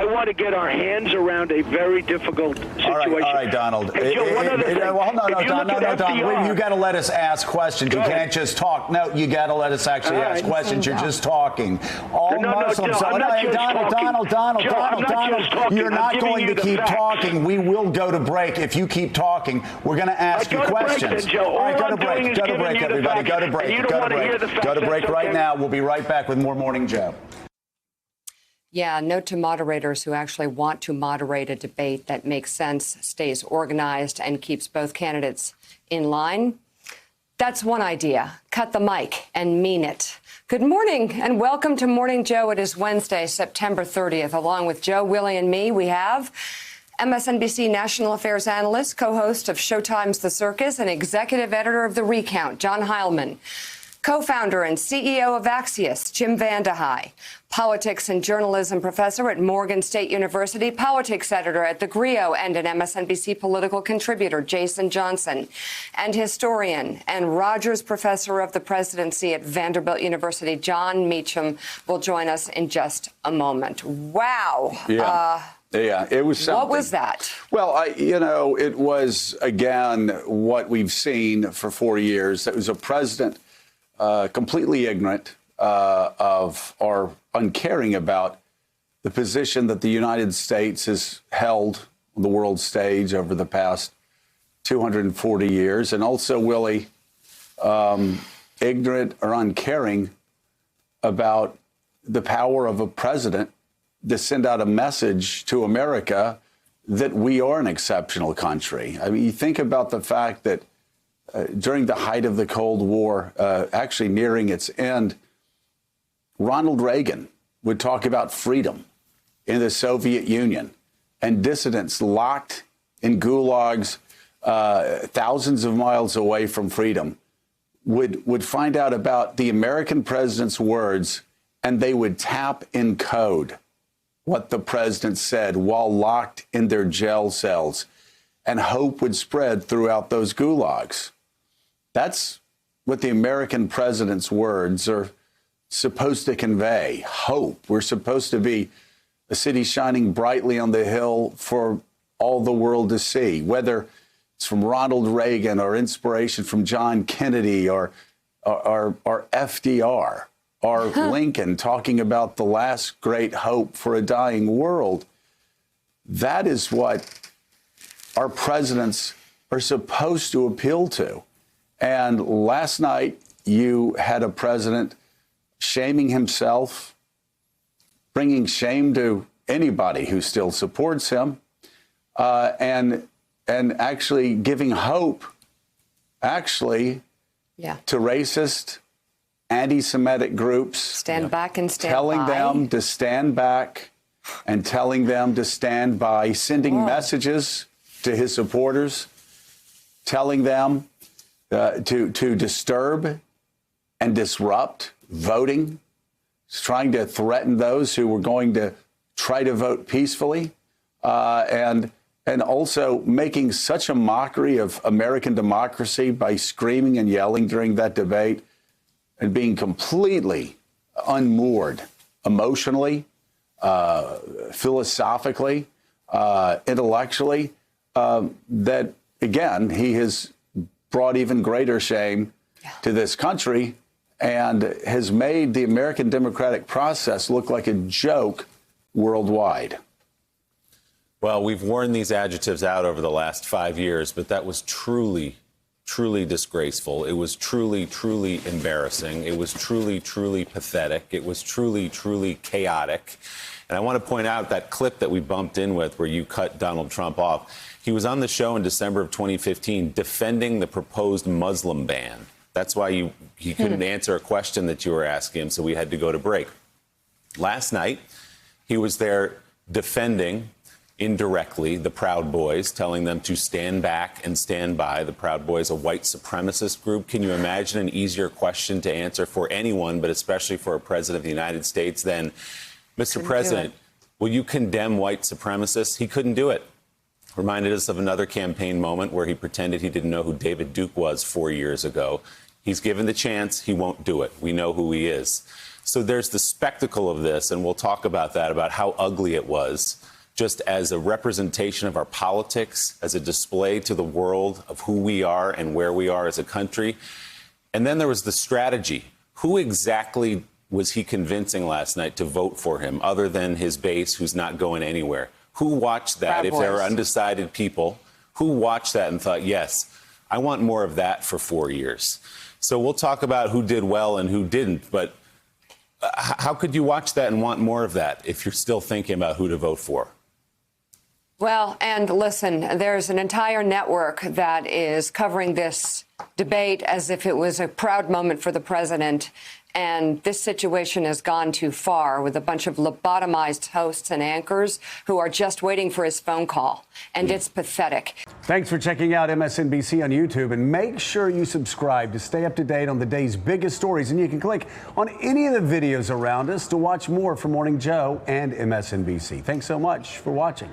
I want to get our hands around a very difficult situation. All right, Donald. Hey, Joe, one other thing. Donald. You got to let us ask questions. You can't just talk. No, you got to let us actually ask questions. You're just talking. All Muslims. Donald. You're not going to keep talking. We will go to break. If you keep talking, we're going to ask you questions. All right, go to break. Go to break, everybody. Go to break. Go to break right now. We'll be right back with more Morning Joe. Yeah, note to moderators who actually want to moderate a debate that makes sense, stays organized, and keeps both candidates in line. That's one idea. Cut the mic and mean it. Good morning and welcome to Morning Joe. It is Wednesday, September 30th. Along with Joe, Willie, and me, we have MSNBC national affairs analyst, co-host of Showtime's The Circus, and executive editor of The Recount, John Heilman. Co-founder and CEO of Axios, Jim Vandehei. Politics and journalism professor at Morgan State University, politics editor at The Grio, and an MSNBC political contributor, Jason Johnson. And historian and Rogers Professor of the Presidency at Vanderbilt University, John Meacham, will join us in just a moment. Wow. Yeah. Yeah, it was something. What was that? Well, it was, again, what we've seen for 4 years. It was a president completely ignorant of or uncaring about the position that the United States has held on the world stage over the past 240 years. And also, Willie, ignorant or uncaring about the power of a president to send out a message to America that we are an exceptional country. I mean, you think about the fact that during the height of the Cold War, actually nearing its end, Ronald Reagan would talk about freedom in the Soviet Union and dissidents locked in gulags thousands of miles away from freedom would find out about the American president's words, and they would tap in code what the president said while locked in their jail cells, and hope would spread throughout those gulags. That's what the American president's words are supposed to convey, hope. We're supposed to be a city shining brightly on the hill for all the world to see, whether it's from Ronald Reagan or inspiration from John Kennedy or FDR or Lincoln talking about the last great hope for a dying world. That is what our presidents are supposed to appeal to. And last night, you had a president shaming himself, bringing shame to anybody who still supports him, and actually giving hope, to racist, anti-Semitic groups. Stand back and stand telling by. them to stand back and telling them to stand by, sending messages to his supporters, telling them to disturb and disrupt voting, trying to threaten those who were going to try to vote peacefully, and also making such a mockery of American democracy by screaming and yelling during that debate and being completely unmoored emotionally, philosophically, intellectually, that, again, he has brought even greater shame to this country and has made the American democratic process look like a joke worldwide. Well, we've worn these adjectives out over the last 5 years, but that was truly disgraceful. It was truly embarrassing. It was truly pathetic. It was truly chaotic. And I want to point out that clip that we bumped in with where you cut Donald Trump off. He was on the show in December of 2015 defending the proposed Muslim ban. That's why he couldn't answer a question that you were asking him, so we had to go to break. Last night, he was there defending indirectly the Proud Boys, telling them to stand back and stand by. The Proud Boys, a white supremacist group. Can you imagine an easier question to answer for anyone, but especially for a president of the United States than, Mr. President, will you condemn white supremacists? He couldn't do it. Reminded us of another campaign moment where he pretended he didn't know who David Duke was 4 years ago. He's given the chance. He won't do it. We know who he is. So there's the spectacle of this, and we'll talk about that, about how ugly it was, just as a representation of our politics, as a display to the world of who we are and where we are as a country. And then there was the strategy. Who exactly was he convincing last night to vote for him, other than his base who's not going anywhere? Who watched that? If there are undecided people, who watched that and thought, yes, I want more of that for 4 years? So we'll talk about who did well and who didn't, but how could you watch that and want more of that if you're still thinking about who to vote for? Well, and listen, there's an entire network that is covering this debate as if it was a proud moment for the president. And this situation has gone too far with a bunch of lobotomized hosts and anchors who are just waiting for his phone call. And it's pathetic. Thanks for checking out MSNBC on YouTube. And make sure you subscribe to stay up to date on the day's biggest stories. And you can click on any of the videos around us to watch more from Morning Joe and MSNBC. Thanks so much for watching.